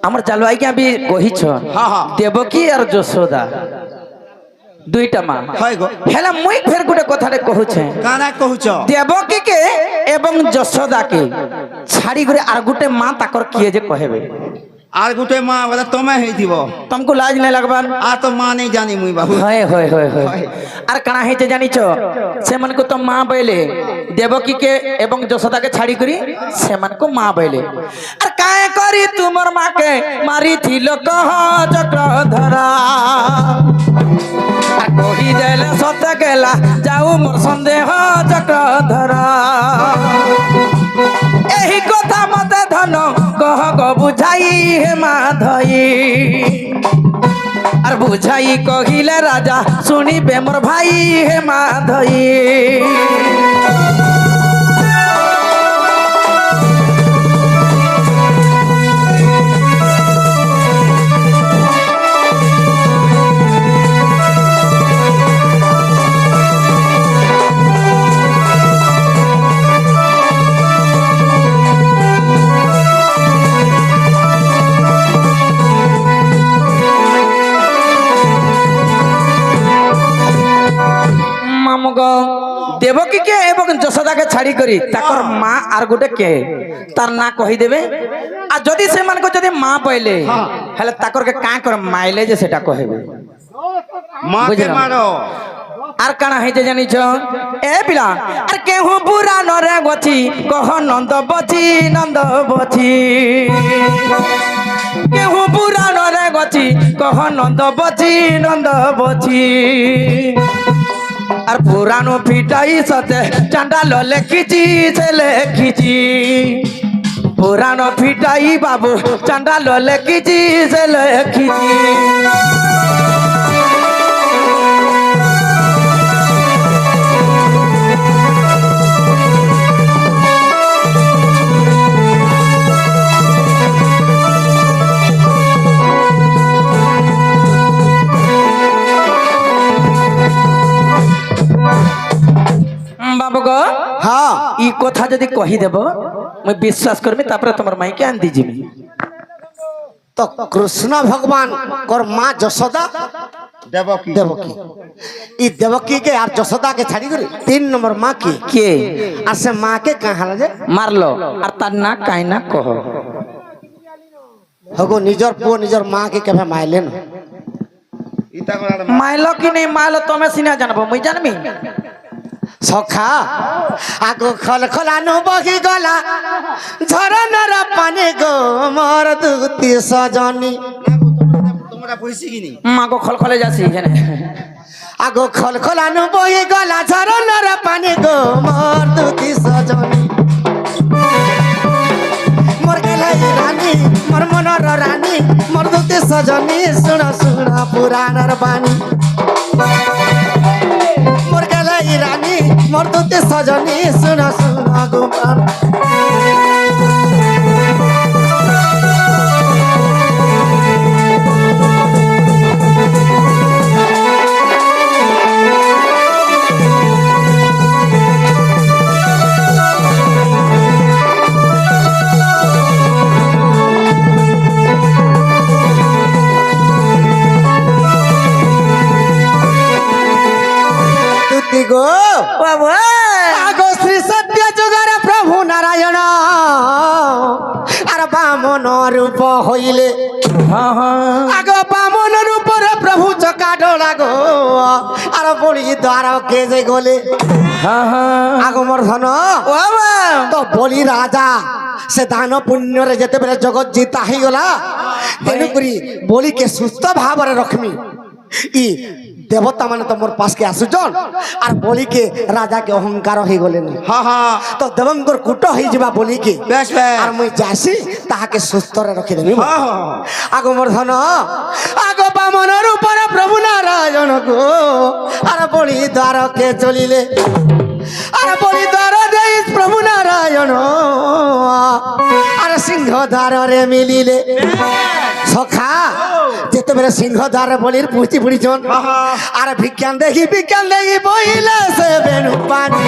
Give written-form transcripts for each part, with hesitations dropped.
আমার জালু আজ্ঞা বি কহিছ দেবকী আর যশোদা দুইটা মা হেলা মুই ফের গোটে কথাটা কহুছে কানা কহুছ দেবকী কে এবং যশোদা কে ছাড়ি করে আর গোটে মা তাকর কিয়ে যে কহেবে আর গোটে মা বলে তুমি হইতিব तुमको लाज नहीं लगबार आ तो माँ नहीं जानी मुई बाबू হয় হয় হয় হয় আর কানা হইতে জানিছ সেমানকো তো মা বইলে দেবকী কে এবং যশোদাকে ছাড়ি করি সেমানকো মা বইলে আর কায়ে করি তুমর মাকে মারি থিল কহ চক্রধরা আর কহি দেলে সত গেলা যাও মোর সন্দেহ চক্রধরা এই কথা মতে ধন কহ গো বুঝাই হে মাধই আর বুঝাই কহিলে রাজা শুনিবে মোর ভাই হে মাধই দেবকী কে এবং যশোদাকে ছাড়ি করি তাকর মা আর গোটে কে তার না কহি দেবে আর যদি সেমানকে যদি মা পাইলে হেলে তাকর কে কাঁ করে মাইলে যে সেটা কহিবে माँ के मारो আর কানা হইতে জানিছ এ পিলা আর কেহু পুরাণ রে গছি কহ নন্দ বছি কেহু পুরাণ রে গছি কহ নন্দ বছি আর পুরাণ ফিটাই সতে চান্ডাল লেখিছি সে লেখিছি পুরাণ ফিটাই বাবু চান্ডাল লেখিছি সে লেখিছি बाबू गो हाँ ई कथा जदि कही देब मैं विश्वास करमी तापर तुमर माई के आन दीजिबी तो कृष्ण भगवान और माँ जशोदा देवकी देवकी ई देवकी के और जशोदा के छाड़ी कर 3 नंबर माँ की के और से माँ के कहाँ लगे मारलो और तार ना काई ना कहो हगो निजर पो निजर माँ के कभे माइले न इता कोना माइलो कि नहीं माइलो तमे सिना जानबो मुई जानमी सखा आगो खल खलानु बही गला झरनर पानी गो मोर दूती सजनी তোমরা পয়সি কিনি माँ को खल खले जासी हेने आगो खल खलानु बही गला झरनर पानी गो मोर दूती सजनी मोर गलाई रानी मोर मनर रानी मोर दूती सजनी सुन सुन पुराणर बानी मोर गलाई रानी मोर दूती सजनी सुन सुन गुमान गो बाबा आगो श्री सत्य जुगर प्रभु नारायण आर बामन रूप होइले हां हां आगो बामन रूप रे प्रभु चका डोला गो आर बड़ी द्वार के जे गोले हां हां आगो मोर धन बाबा तो बलि राजा से दान पुण्य रे जेते बेले जगत जीता ही गला तेनु करी बलि के सुस्थ भाव रे रखमी ई देवता माने तो मोर पास के आसुजन और बोली के राजा के अहंकार हो गले हाँ हाँ तो देवंगर कुट हो जीवा बोली के बेस बेस और मुई जासी ताहा के सुस्थ रे रखि देबी हाँ हाँ आगो मोर धन आगो बामन रूप रे प्रभु नारायण को और बोली द्वार के चलिले और बोली द्वार दे प्रभु नारायण और सिंह द्वार रे मिलिले सखा जेते मेरे सिंह द्वार बोली पूछती बुढ़ी जोन अरे भिज्ञान देखी बोइले से बेनु पानी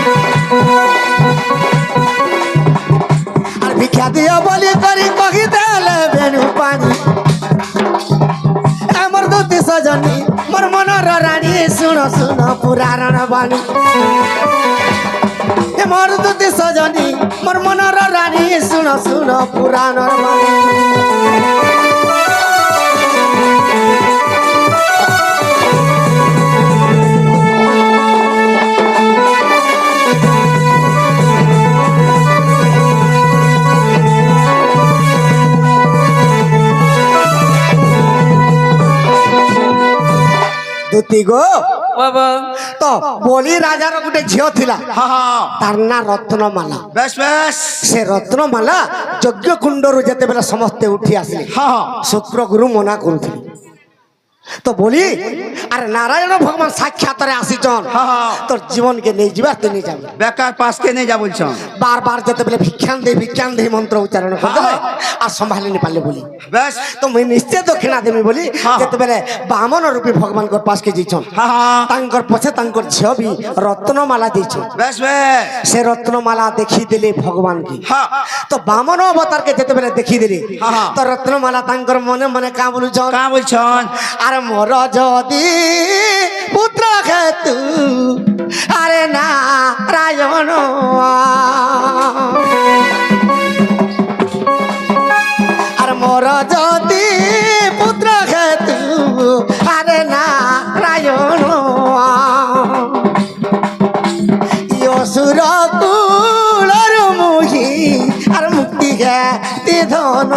अरे भिक्षा दिया बोली करी कही देले बेनु पानी পুরাণর বাণী এ মোর দুতি সজনী মোর মনর রানী শুন শুন পুরাণর বাণী দুতি গো বাবা তো বলি রাজার গোটে ঝিও ଥିଲା হ্যাঁ হ্যাঁ তার না রত্নমালা বেশ বেশ সে রত্নমালা যজ্ঞ কুণ্ডରୁ যেତେବେଳେ ସମସ୍ତେ উঠি আসলে হ্যাঁ হ্যাঁ শুক্র গুরু মনা করুଥିଲେ তো বলি আরে নারায়ণ ভগবান সাক্ষাতরে আসিছন হ্যাঁ হ্যাঁ তোর জীবনকে নেই যা তুই নিয়ে যাবি বেকার পাশকে নেই যা বলছ বার বার যেতেବେଳେ ভিক্ষান দে মন্ত্র উচ্চারণ করদেলে আর সম্ভালি নি পারলে বলি বেশ তো মুই নিশ্চয় দক্ষিণা দেবি বলি হ্যাঁ। যেতেବେଳେ বামন রূপী ভগবানଙ୍କ পাশকে যাইছন হ্যাঁ হ্যাঁ তাঙ্কর পছে তাঙ্কর ঝিও বি রত্নমালা দিয়েছন বেশ বেশ সে রত্নমালা দেখি দেলে ভগবানকে হ্যাঁ তো বামন অবতারকে যেতেବେଳେ দেখি দেলে হ্যাঁ, হ্যাঁ। তো রত্নমালা তাঙ্কর মনে মনে কা বলুছন কা বলছন আরে মোর যদি পুত্র খেতু আরে নারায়ণ আরে মোর যদি পুত্র খেতু আরে নারায়ণ অসুর কুলর মুহি আর মুক্তি গে ধন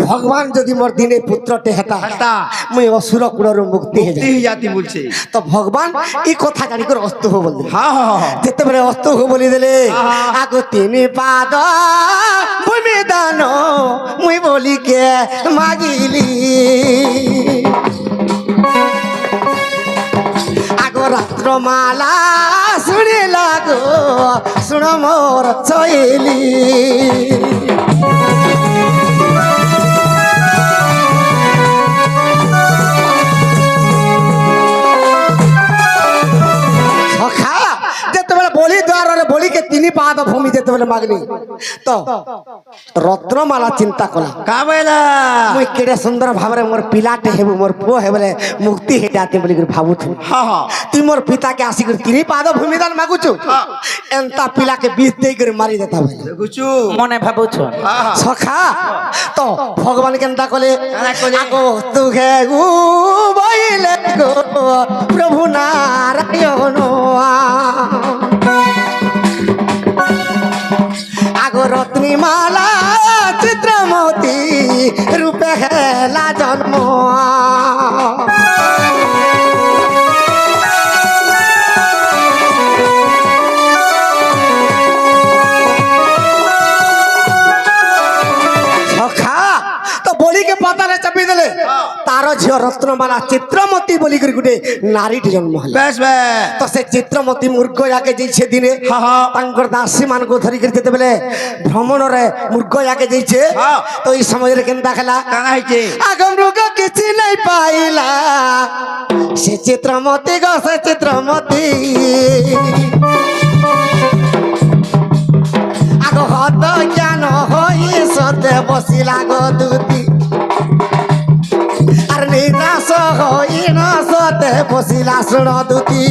ভগবান যদি মোর দিনে পুত্রটে হেতা হেতা। মুই অসুর কুলর মুক্তি হয়ে যাই মুক্তি জাতি বলছে তো ভগবান এই কথা জানি করে অস্ত হো বললে হ্যাঁ হ্যাঁ হ্যাঁ যেতেବେଳେ অস্ত হো বলি দেলে আগো তিনি পাদ ভূমি দান মুই বলিকে মাগিলি আগো রাত্রমালা শুনে লাগো শুণ মোর চইলি যেତେବେଳେ বলি দ্বারে বলিকে তিনি পাদ ভূমি যেতেବେଳେ মাগলি তো রত্নমালা চিন্তা কলা কা বইলা মুই কেড়ে সুন্দর ভাবে মোর পিলাটে হেবু মোর পুଅ হেবলে মুক্তি হয়ে যাতে বলি ভাবুথি হ্যাঁ হ্যাঁ তুই মোর পিতাকে আসিকি তিনি পাদ ভূমিদান মাগুছু এন্তা পিলাকে বিষ দেই করে মারি দেতা ভাই দেখুছু মনে ভাবুছ হ্যাঁ হ্যাঁ সখা তো ভগবান কেনতা কলে কেনা কলে? আগো তুঘে গু বইলে গো প্রভু নারায়ণ আগো রত্নিমালা চিত্রমতি রূপে হেলা জন্ম বলিকে পাতারে চাপি দেলে তার ঝিও রত্নমালা চিত্রমতি বলি করে গোটে নারীটি জন্ম হল বেশ বেশ তো সে চিত্রমতি মূর্খ আগে যাইছে দিনে হ্যাঁ, হ্যাঁ। তাঙ্কর দাসী মানক ধরিকি যেতেবেলে ভ্রমণরে মূর্খ আগে যাইছে হ্যাঁ। তো এই সময়ের কেনতা খেলা কানা হইছে আগম রোগ কিছু নাই পাইলা সে চিত্রমতি গো সে চিত্রমতি আগ হত জ্ঞান হই সতে বসিলা গো দুতি আর নিনাশ হই না সতে বসিলা শুণ দুতি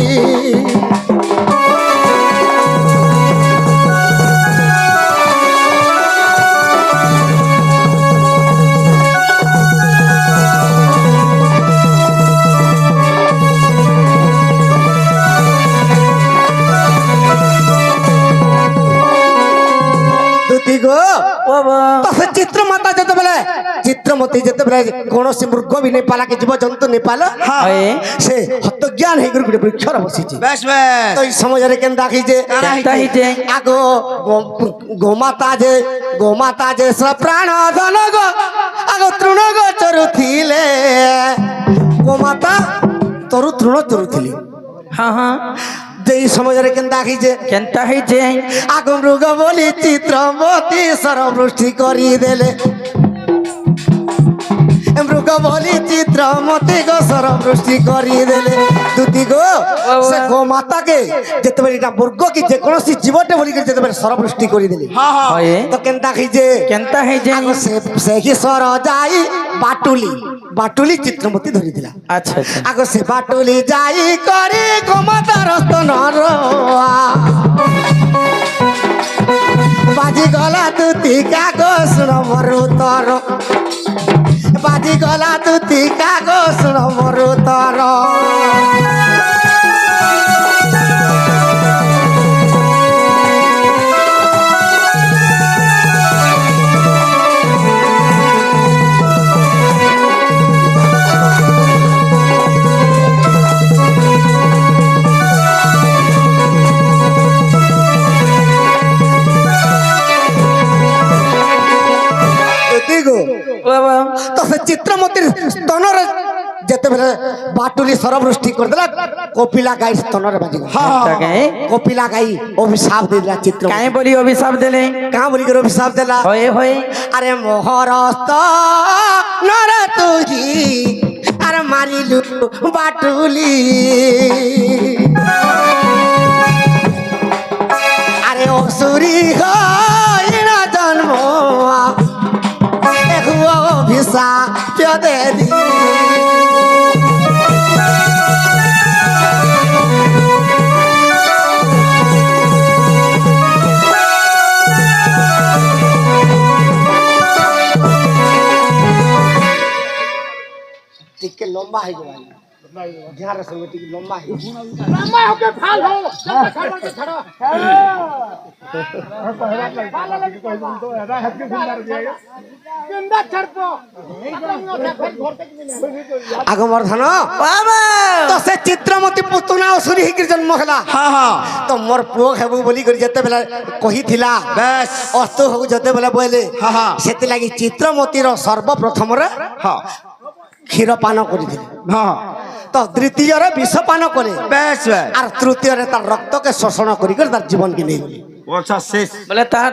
দুতি গো তো সে চিত্রমাতা যেতেবেলে চিত্রমতি যেতেবেলে কৌশি মৃগ বি নেই পালা কি জীবজন্তু নেই পাল সে হতজ্ঞান হয়ে গোটে বৃক্ষর বসিছে বেশ বেশ তো এই সময়ের কেন দেখিছে আগ গোমাতা যে প্রাণ ধন গো আগ তৃণ গো চরুলে গোমাতা তরু তৃণ চরুলি হ্যাঁ হ্যাঁ যেই সময়ের কেন দেখিছে কেনতা হইছে আগ মৃগ বলি চিত্রমতি সরবৃষ্টি করি দেলে মৃগ বলি চিত্রমতি গো সরবৃষ্টি করিদেলে দুতি গো সে গোমাতাকে যেতবে এটা বর্গ কি যে কোনসি জীবটে বলি যেতবে সরবৃষ্টি করিদেলে হ্যাঁ হ্যাঁ হয় তো কেনতা খাইছে কেনতা ହେଇছে আগে সে কি সর যাই বাটুলি চিত্রমতি ধরি দিলা আচ্ছা আচ্ছা আগে সে বাটুলি যাই করে গোমাতার স্তনর বাজি গলা দুতি কাগজ মরু তর বাজি গলা দুতি কাগজ মরু তর বাবা তো সে চিত্রমতির স্তনরে যেতেবেলে বাটুলি সরবৃষ্টি করদেলা কপিলা গাই স্তনরে বাজি তাকে কপিলা গাই অভিশাপ দিলা চিত্র কাই বলি অভিশাপ দেলে কাঁ বলি করে অভিশাপ দিলা হয় হয় আরে মোহরস্ত নর তুই আরে মারিলু বাটুলি আরে অসুরি হইনা জন্ম অভিশাপ দে দি টিকে লম্বা হয়ে যাবে ধ্যান সঙ্গে টিকে লম্বা হয়ে লম্বা হোকে ফাল হো ছাড়ো ছাড়ো আগমর ধন বাবা তো সে চিত্রমতি পুতুনা অসুরি হিকি জন্ম হেলা হ্যাঁ হ্যাঁ তো মোর পুଅ হেবু বলি করে যেতে বেলা কহিছিলা বেশ অস্ত হবু যেতে বেলা বইলে হ্যাঁ হ্যাঁ সেতি লাগি চিত্রমতির সর্বপ্রথমরে হ্যাঁ ক্ষীর পান করিছিল হ্যাঁ তো দ্বিতীয়রে বিষ পান করে বেশ বেশ আর তৃতীয়রে তার রক্তকে শোষণ করি তার জীবনকে নেই গলি আচ্ছা শেষ বলে তার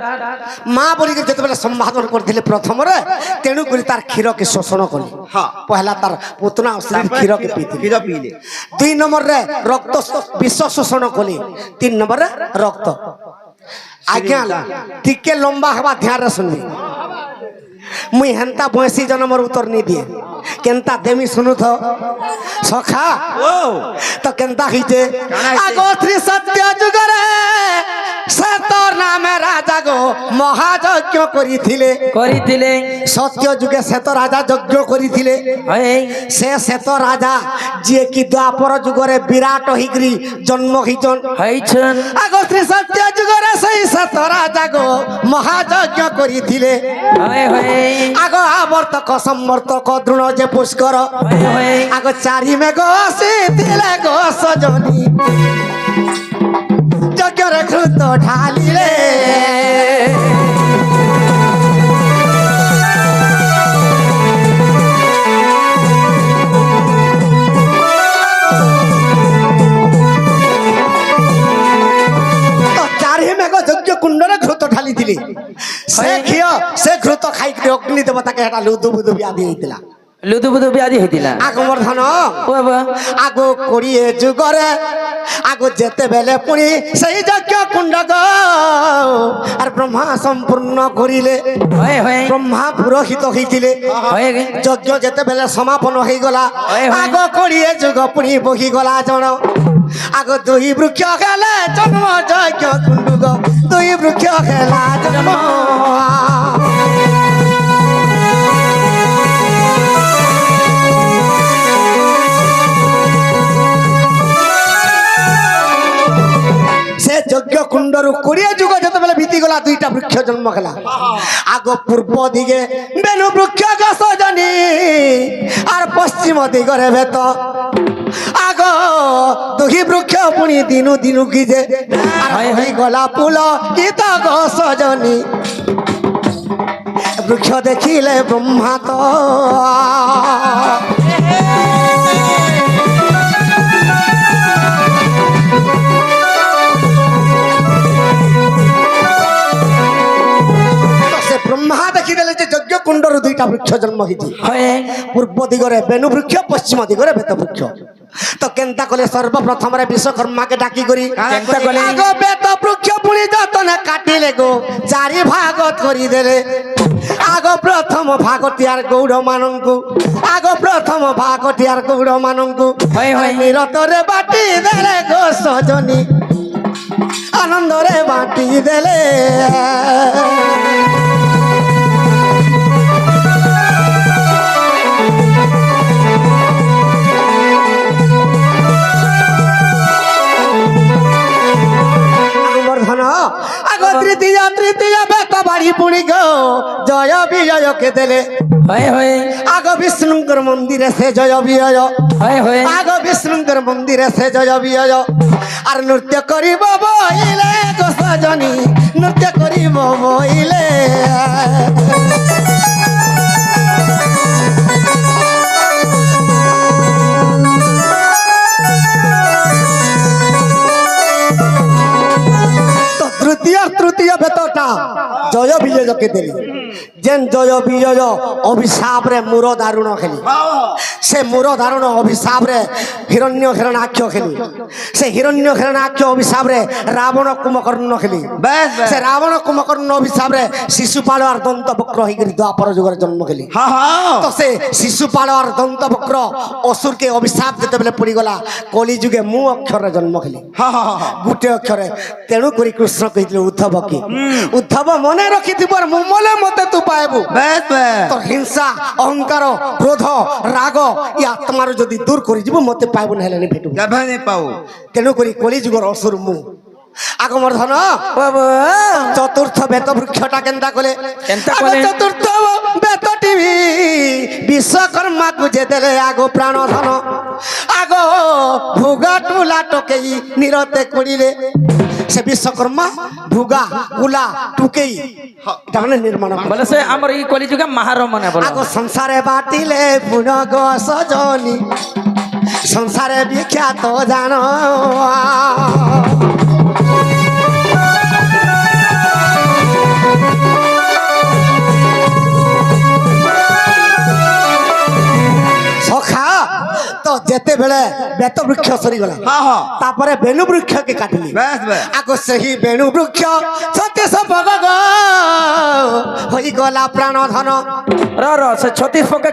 মা বলি যেতবে সম্বোধন করলে প্রথমরে তেণু করে তার ক্ষীরকে শোষণ কলি হ্যাঁ পহলা তার পুতনা অশ্লীল ক্ষীরকে পিইলে ক্ষীর পিইলে 2 নম্বরে রক্ত বিষ শোষণ কলি 3 নম্বরে রক্ত আজ্ঞা টিকে লম্বা হবা ধ্যান শুনবি মুই হেন্তা বয়সী জন্মর উত্তর নি দিয়ে কেনতা দেমি শুনু থ সখা ও তো কেনতা হইছে কানা হইছে? আগো শ্রী সত্য যুগরে সে তোর নামে রাজা গো মহাযজ্ঞ করিছিলে করিছিলে সত্য যুগে শ্বেত রাজা যজ্ঞ করিছিলে হয় সে শ্বেত রাজা যে কি দ্বাপর যুগরে বিরাট হইগরি জন্ম হইছন হইছন আগো শ্রী সত্য যুগরে সেই শ্বেত রাজা গো মহাযজ্ঞ করিছিলে হয় হয় আগ আবর্তক সম্বর্তক দ্রোণ যে পুষ্কর হয় হয় আগ চারি মেঘ আসিলে গো সজনী যজ্ঞরে ঘৃত ঢালিলে চারি মেঘ যজ্ঞ কুণ্ডরে ঘৃত ঢালি দিলে সে ঘিଅ সে ঘৃত খাইকি অগ্নি দেবতাকে এটা লুদু বুদু ব্যাধি হইতিলা লুদু বুদু ব্যাধি হইতিলা আগমর ধন বাবা আগ কোড়িয়ে যুগরে আগ যেতেবেলে পুଣି সেই যজ্ঞ কুণ্ড গো আর ব্রহ্মা সম্পূর্ণ করিলে হয় হয় ব্রহ্মা পুরোহিত হইছিলে হয় যজ্ঞ যেতেবেলে সমাপন হইগলা হয়, হয়। আগ কোড়িয়ে যুগ পুଣି বহিগলা জন আগ দুই বৃক্ষ খেলে জন্ম যজ্ঞ কুণ্ড গো দুই বৃক্ষ খেলা জন্ম সে যজ্ঞ কুণ্ডর কোড়িয়ে যুগ যেতবেলে ভিতিগলা দুইটা বৃক্ষ জন্ম খেলা আগ পূর্ব দিকে বেনু বৃক্ষ গছ জনি আর পশ্চিম দিগরে ভেত আগ দুহি বৃক্ষ পুনি দিনু দিনু কি যে আর হই গলা ফুল গীত গছ জনি বৃক্ষ দেখিলে ব্রহ্মা তো ব্রহ্মা দেখিদেলে যে যজ্ঞ কুণ্ডর দুইটা বৃক্ষ জন্ম হয়েছে হয়ে পূর্ব দিগরে বেণু বৃক্ষ পশ্চিম দিগরে বেত বৃক্ষ তো কেনতা কলে সর্বপ্রথমরে বিশ্বকর্মাকে ডাকি করি কেনতা কলে? আগ বেত বৃক্ষ পুনি যতনে কাটিলে গো চারি ভাগ করি দেলে আগ প্রথম ভাগটিয়ার গৌড় মানঙ্কু আগ প্রথম ভাগটিয়ার গৌড় মানঙ্কু হয়, হয়। নিরতরে বাটি দেলে গো সজনী আনন্দরে বাটি দেলে ধন আগ তৃতীয় বেত বাড়ি পুণি গো জয় বিজয়কে দেলে হয়ে হয়ে আগ বিষ্ণুঙ্কর মন্দিরে সে জয় বিজয় হয়ে হয়ে আগ বিষ্ণুঙ্কর মন্দিরে সে জয় বিজয় আর নৃত্য করিব বইলে গো সজনী নৃত্য করিব বইলে তৃতীয় বেতটা জয় বিজয়কে দেলি যেন জয় বিজয় অভিশাপরে মূর দারুণ খেলি সে মূর দারুণ অভিশাপরে হিরণ্য হিরণাক্ষ খেলি সে হিরণ্য হিরণাক্ষ অভিশাপরে রাবণ কুম্ভকর্ণ খেলি বেশ বেশ সে রাবণ কুম্ভকর্ণ অভিশাপরে শিশুপাল আর দন্তবক্র হইকি দ্বাপর যুগের জন্ম খেলি হ্যাঁ হ্যাঁ তো সে শিশুপাল আর দন্তবক্র অসুরকে অভিশাপ যেতবে পড়িগলা কলিযুগে মু অক্ষরে জন্ম খেলি হ্যাঁ হ্যাঁ হ্যাঁ গোটে অক্ষরে তেণু করে কৃষ্ণ কহিলে উদ্ধব কি উদ্ধব মনে রখিথিবর মু মলে মতে তু পাইবু বেশ বেশ তোর হিংসা অহংকার ক্রোধ রাগ ই আত্মার যদি দূর করে যাব মতে পাইবু না হেলে ভেটু কেবে নি পাও তেণু করে কলিযুগর অসুর মু আগমর ধন বাবা চতুর্থ বেত বৃক্ষটা কেনতা কলে কেনতা আগ কলে? চতুর্থ বেত টিভি বিশ্বকর্মা গুজে দেলে আগ প্রাণ ধন আগ ভুগা টুলা টকেই নিরতে করিলে সে বিশ্বকর্মা ভুগা গুলা টুকেই এটা মানে নির্মাণ করে। বলে সে আমার এই কলিযুগে মাহার মনে বলে আগ সংসারে বাটিলে পুন গো সজনী সংসারে বিখ্যাত জানো সখা তো যেতেবেলে বেত বৃক্ষ সরিগলা হ্যাঁ হ্যাঁ তারপরে বেণু বৃক্ষকে কাটিলি বেশ বেশ আগ সেই বেণু বৃক্ষ সতীশ ভগ হইগলা প্রাণ ধন র র সে 36 পকে